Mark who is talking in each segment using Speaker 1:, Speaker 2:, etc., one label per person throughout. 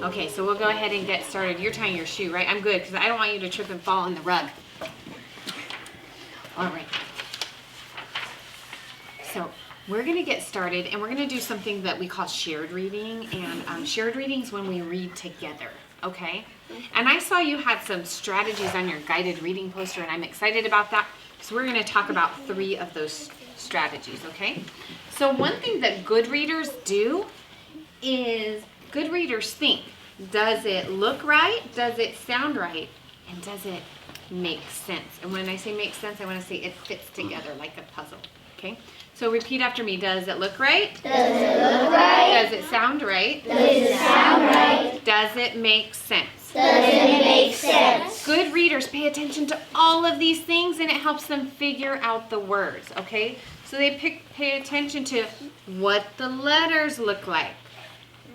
Speaker 1: Okay, so we'll go ahead and get started. You're tying your shoe, right? I'm good because I don't want you to trip and fall on the rug. All right. So we're going to get started, and we're going to do something that we call shared reading. And shared reading is when we read together, okay? And I saw you had some strategies on your guided reading poster, and I'm excited about that. So we're going to talk about 3 of those strategies, okay? So one thing that good readers do is good readers think, does it look right? Does it sound right? And does it make sense? And when I say make sense, I want to say it fits together like a puzzle, okay? So repeat after me. Does it look right?
Speaker 2: Does it look right?
Speaker 1: Does it sound right?
Speaker 2: Does it sound right?
Speaker 1: Does it make sense?
Speaker 2: Does it make sense?
Speaker 1: Good readers pay attention to all of these things, and it helps them figure out the words, okay? So they pay attention to what the letters look like.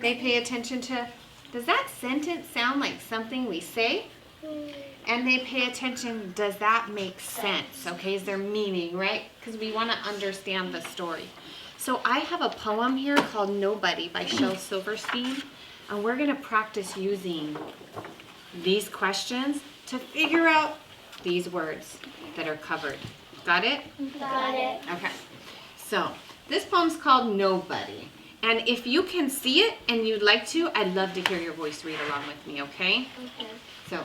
Speaker 1: They pay attention to, does that sentence sound like something we say? And they pay attention, does that make sense? Okay, is there meaning, right? Because we want to understand the story. So I have a poem here called Nobody by Shel Silverstein. And we're going to practice using these questions to figure out these words that are covered. Got it?
Speaker 2: Got it.
Speaker 1: Okay. So this poem's called Nobody. And if you can see it and you'd like to, I'd love to hear your voice read along with me, okay?
Speaker 2: Okay.
Speaker 1: So,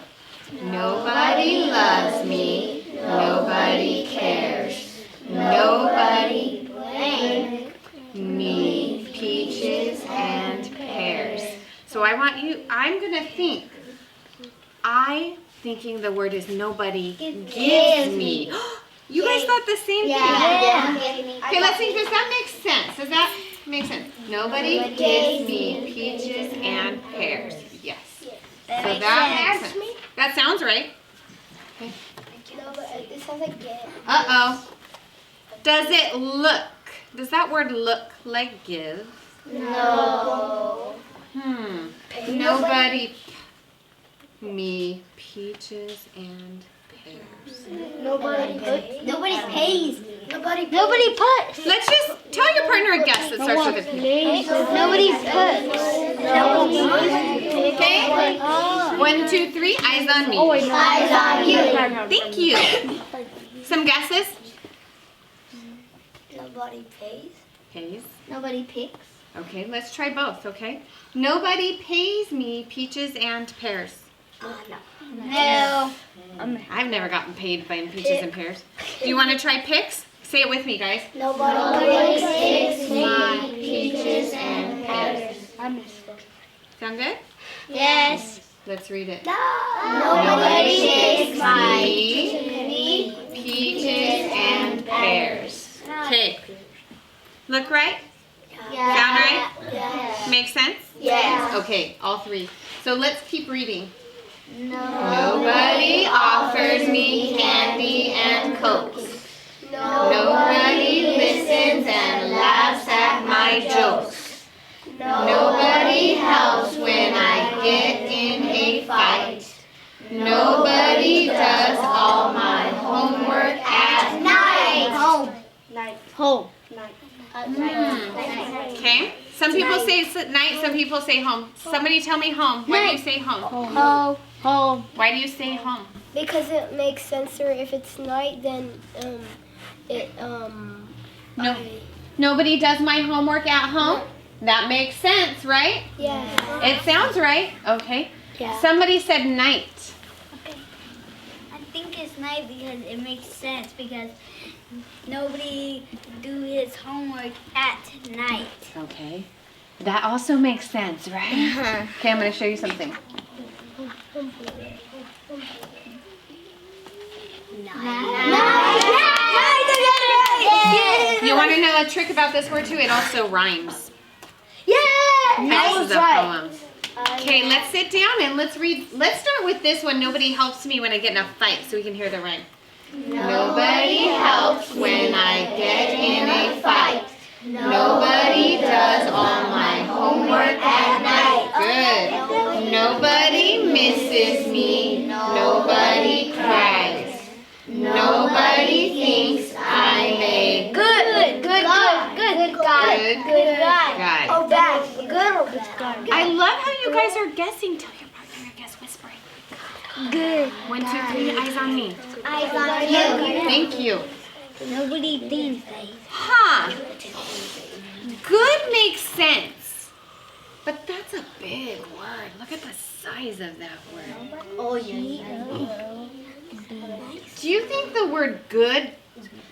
Speaker 1: nobody loves me, nobody cares, nobody blank me peaches and pears. So I'm going to think, thinking the word is nobody gives me. You guys thought the same thing?
Speaker 2: Yeah.
Speaker 1: Okay, let's think, does that make sense? Does that make sense? Nobody gives me peaches and pears. Yes. So that makes sense. That sounds right. Okay.
Speaker 2: No, but it sounds like get.
Speaker 1: Uh-oh. Does it look? Does that word look like give?
Speaker 2: No.
Speaker 1: Nobody me peaches and pears.
Speaker 2: Nobody pays. Nobody pays. Nobody puts.
Speaker 1: Let's just tell your partner a guess that starts with a P.
Speaker 2: Nobody puts.
Speaker 1: Okay? 1, 2, 3. Eyes on me.
Speaker 2: Eyes on you.
Speaker 1: Thank you. Some guesses?
Speaker 2: Nobody pays.
Speaker 1: Pays.
Speaker 2: Nobody picks.
Speaker 1: Okay, let's try both, okay? Nobody pays me peaches and pears.
Speaker 2: No.
Speaker 1: I've never gotten paid by peaches and pears. Do you want to try picks? Say it with me, guys.
Speaker 2: Nobody picks
Speaker 1: My peaches and pears. Sound good?
Speaker 2: Yes.
Speaker 1: Let's read it.
Speaker 2: Nobody picks my
Speaker 1: Me peaches and pears. Okay. Look right? Sound right?
Speaker 2: Yes.
Speaker 1: Make sense?
Speaker 2: Yes.
Speaker 1: Okay, all 3. So let's keep reading.
Speaker 2: Nobody
Speaker 1: offers me candy and cokes.
Speaker 2: Nobody
Speaker 1: listens and laughs at my jokes. Nobody helps when I get in a fight. Nobody does all my homework at night.
Speaker 2: Home.
Speaker 1: Okay. Some people say it's at night, some people say home. Somebody tell me home. Why do you say home?
Speaker 2: Home.
Speaker 1: Why do you say home?
Speaker 3: Because it makes sense, or if it's night, then
Speaker 1: No. Nobody does my homework at home? That makes sense, right?
Speaker 3: Yeah.
Speaker 1: It sounds right. Okay.
Speaker 3: Yeah.
Speaker 1: Somebody said night.
Speaker 4: I think it's night because it makes sense because nobody do his homework at night.
Speaker 1: Okay. That also makes sense, right? Okay, I'm going to show you something. You want to know a trick about this word too? It also rhymes. This is a poem. Okay, let's sit down and let's read. Let's start with this one. Nobody helps me when I get in a fight, so we can hear the rhyme. Nobody helps when I get in a fight. Nobody does all my homework at night. Good. Nobody misses me. Nobody cries. Nobody thinks I'm a
Speaker 2: Good guy.
Speaker 1: Good guy.
Speaker 2: Oh, bad. Good or bad?
Speaker 1: I love how you guys guys are guessing, tell your partner your guess whispering.
Speaker 2: Good.
Speaker 1: 1, 2, 3, eyes on me.
Speaker 3: Eyes on you.
Speaker 1: Thank you.
Speaker 2: Nobody thinks.
Speaker 1: Huh. Good makes sense. But that's a big word. Look at the size of that word.
Speaker 3: Oh, yeah.
Speaker 1: Do you think the word good,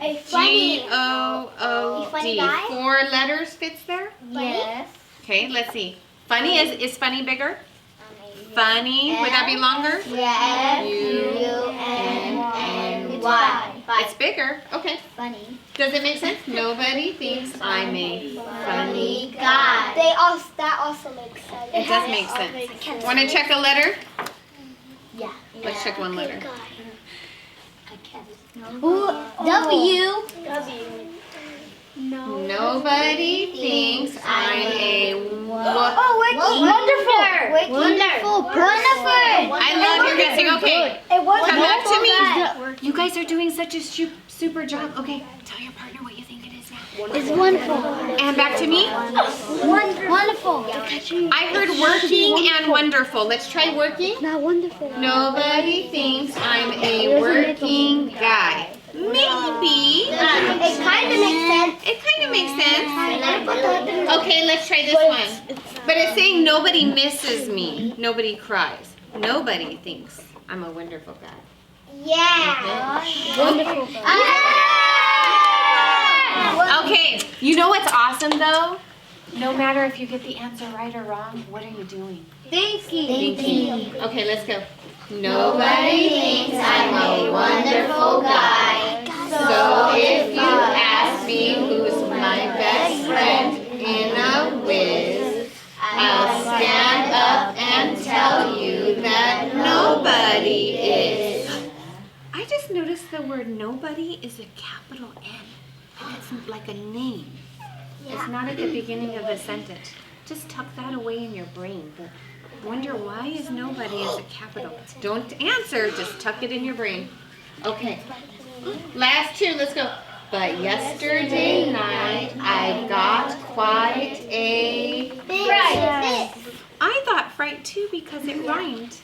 Speaker 3: A funny.
Speaker 1: G-O-O-D,
Speaker 3: guy?
Speaker 1: 4 letters fits there?
Speaker 3: Yes.
Speaker 1: Okay, let's see. Funny, is funny bigger? Funny, would that be longer?
Speaker 3: Yeah.
Speaker 1: U-N-N-Y. It's bigger. Okay.
Speaker 3: Funny.
Speaker 1: Does it make sense? Nobody thinks I'm a funny
Speaker 3: guy. That also makes sense.
Speaker 1: It does make sense. Want to check a letter?
Speaker 3: Yeah.
Speaker 1: Let's check one letter.
Speaker 2: W.
Speaker 1: Nobody thinks I'm a
Speaker 2: Wonderful person.
Speaker 1: I love your guessing. Okay.
Speaker 3: It was
Speaker 1: Come back to me.
Speaker 3: guy.
Speaker 1: You guys are doing such a super job. Okay. Tell your partner what you think it is now.
Speaker 2: It's wonderful.
Speaker 1: And back to me.
Speaker 2: Wonderful.
Speaker 1: I heard working and wonderful. Let's try working.
Speaker 2: Not wonderful.
Speaker 1: Nobody thinks I'm a working guy. Maybe.
Speaker 3: It kind of makes sense.
Speaker 1: It kind of makes sense. Okay, let's try this one. But it's saying nobody misses me. Nobody cries. Nobody thinks I'm a wonderful guy.
Speaker 3: Yeah.
Speaker 2: Wonderful.
Speaker 1: Okay, you know what's awesome though? No matter if you get the answer right or wrong, what are you doing?
Speaker 2: Thinking.
Speaker 1: Okay, let's go. Nobody thinks I'm a wonderful guy. So if you ask me who's my best friend in a whiz, I'll stand up and tell you that nobody is. I just noticed the word nobody is a capital N. And it's like a name. It's not at the beginning of the sentence. Just tuck that away in your brain. But wonder why is nobody as a capital? Don't answer, just tuck it in your brain. Okay. Last 2, let's go. But yesterday night I got quite a
Speaker 3: Fright.
Speaker 1: I thought fright too because it rhymed.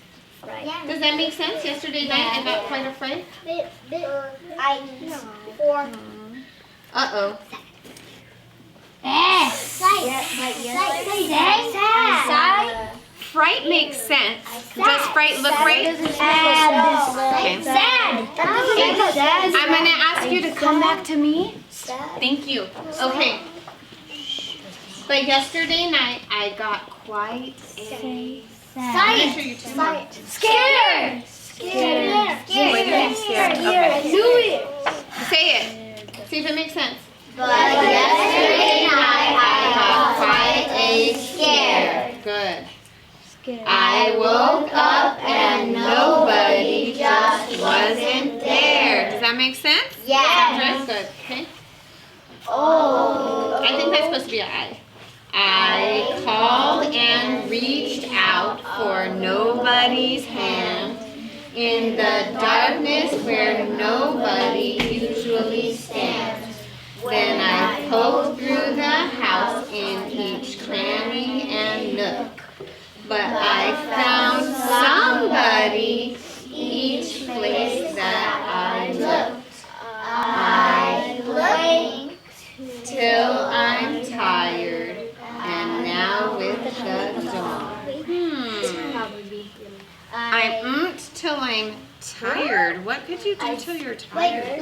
Speaker 1: Does that make sense? Yesterday night I got quite a fright? Uh-oh. Fright makes sense. Does fright look right? Okay. I'm going to ask you to come back to me. Thank you. Okay. But yesterday night I got quite a...
Speaker 3: Scared.
Speaker 1: Okay. Say it. See if it makes sense.
Speaker 3: But yesterday night I got quite a scare.
Speaker 1: Good. I woke up and nobody just wasn't there. Does that make sense?
Speaker 3: Yeah.
Speaker 1: Good. Okay.
Speaker 3: Oh.
Speaker 1: I think that's supposed to be an I. I called and reached out for nobody's hand in the darkness where nobody usually stands. Then I poked through the house in each cranny and nook. But I found somebody each place that I looked. I blinked till I'm tired, and now with the dawn. I'm till I'm tired. What could you do till you're tired?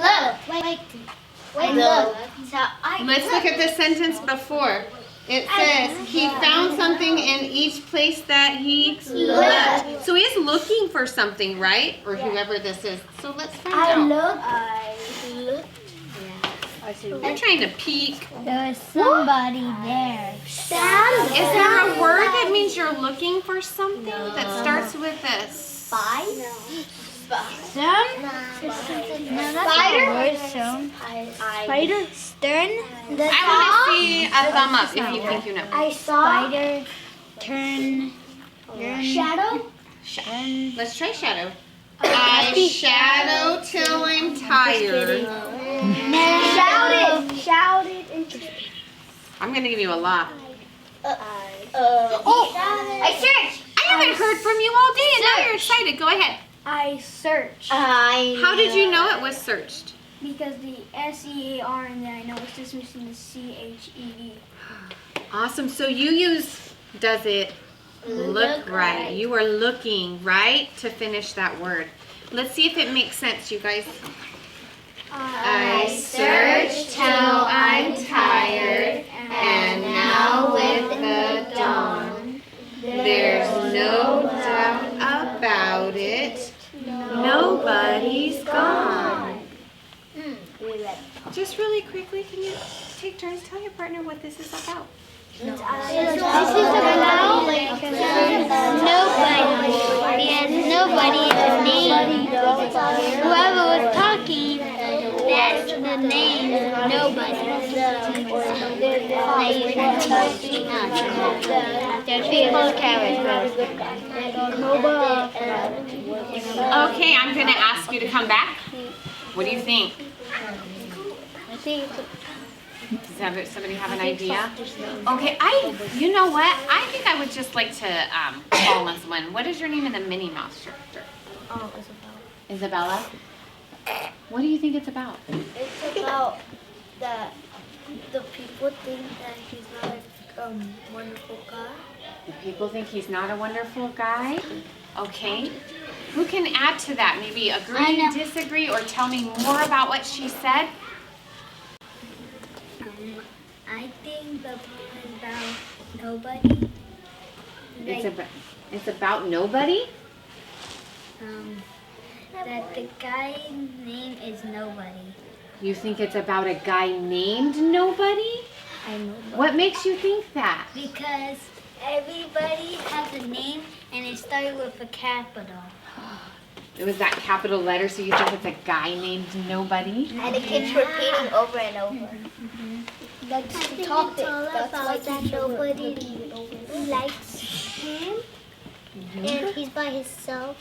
Speaker 1: Let's look at the sentence before. It says he found something in each place that he looked. So he is looking for something, right? Or whoever this is. So let's find out. I'm trying to peek.
Speaker 2: There was somebody there.
Speaker 1: Is there a word that means you're looking for something that starts with a spy?
Speaker 2: Spider? Stern?
Speaker 1: I want to see a thumb up if you think you know.
Speaker 3: I saw
Speaker 2: Spider? Turn?
Speaker 3: shadow.
Speaker 1: Let's try shadow. I shadow till I'm tired.
Speaker 3: Shouted.
Speaker 1: I'm going to give you a lot.
Speaker 3: I searched.
Speaker 1: I haven't heard from you all day, and now you're excited. Go ahead.
Speaker 4: I searched.
Speaker 1: How did you know it was searched?
Speaker 4: Because the SEAR and then I know it's just missing the CHED.
Speaker 1: Awesome. So you use does it look right? You are looking right to finish that word. Let's see if it makes sense, you guys.
Speaker 3: I search till I'm tired, and now with the dawn, there's no doubt about it, nobody's gone.
Speaker 1: Just really quickly, can you take turns? Tell your partner what this is about.
Speaker 2: This is about nobody. Because nobody is named. Whoever was talking, that's the name. Nobody. There's people carrots.
Speaker 1: Okay, I'm going to ask you to come back. What do you think?
Speaker 2: I think
Speaker 1: Does somebody have an idea? Okay, you know what? I think I would just like to call on someone. What is your name in the Minnie Mouse character?
Speaker 2: oh,
Speaker 1: Isabella? What do you think it's about?
Speaker 4: It's about that the people think that he's not a wonderful guy.
Speaker 1: The people think he's not a wonderful guy? Okay. Who can add to that? Maybe agree, disagree, or tell me more about what she said?
Speaker 4: I think the part is about nobody.
Speaker 1: It's about nobody?
Speaker 4: That the guy's name is Nobody.
Speaker 1: You think it's about a guy named Nobody?
Speaker 4: I know.
Speaker 1: What makes you think that?
Speaker 4: Because everybody has a name and it started with a capital.
Speaker 1: It was that capital letter, so you think it's a guy named Nobody?
Speaker 2: And it keeps repeating over and over. That's the topic. That's why
Speaker 4: that nobody likes him
Speaker 2: and he's by himself.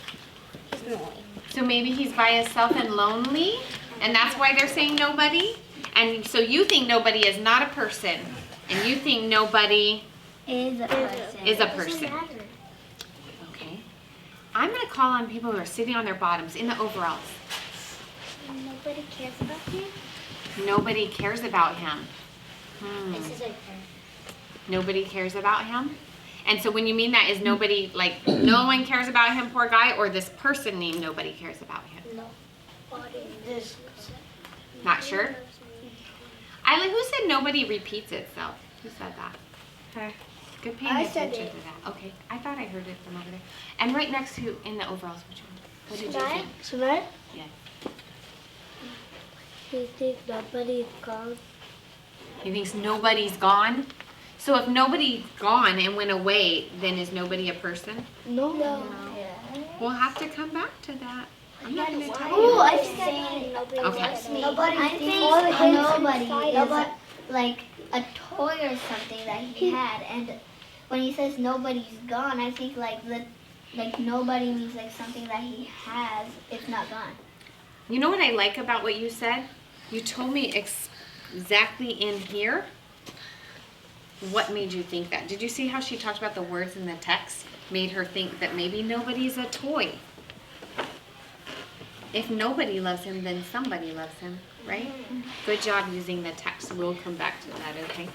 Speaker 2: He's annoying.
Speaker 1: So maybe he's by himself and lonely, and that's why they're saying nobody? And so you think nobody is not a person, and you think nobody
Speaker 4: is a person.
Speaker 1: is a person. Okay. I'm going to call on people who are sitting on their bottoms in the overalls.
Speaker 4: Nobody cares about him?
Speaker 1: Nobody cares about him. Nobody cares about him? And so when you mean that, is nobody, like, no one cares about him, poor guy, or this person named nobody cares about him? Not sure? Isla, who said nobody repeats itself? Who said that? Okay. Good paying attention to that. Okay. I thought I heard it from over there. And right next to, in the overalls, which one? What did you think?
Speaker 2: Tonight?
Speaker 1: Yeah.
Speaker 2: He thinks nobody's gone.
Speaker 1: He thinks nobody's gone? So if nobody's gone and went away, then is nobody a person?
Speaker 2: No.
Speaker 1: We'll have to come back to that. I'm not going to tell you.
Speaker 2: Oh, I think nobody
Speaker 1: Okay.
Speaker 2: likes me.
Speaker 3: I think nobody is like a toy or something that he had, and when he says nobody's gone, I think like nobody means like something that he has. It's not gone.
Speaker 1: You know what I like about what you said? You told me exactly in here what made you think that. Did you see how she talked about the words in the text? Made her think that maybe nobody's a toy. If nobody loves him, then somebody loves him, right? Good job using the text. We'll come back to that, okay?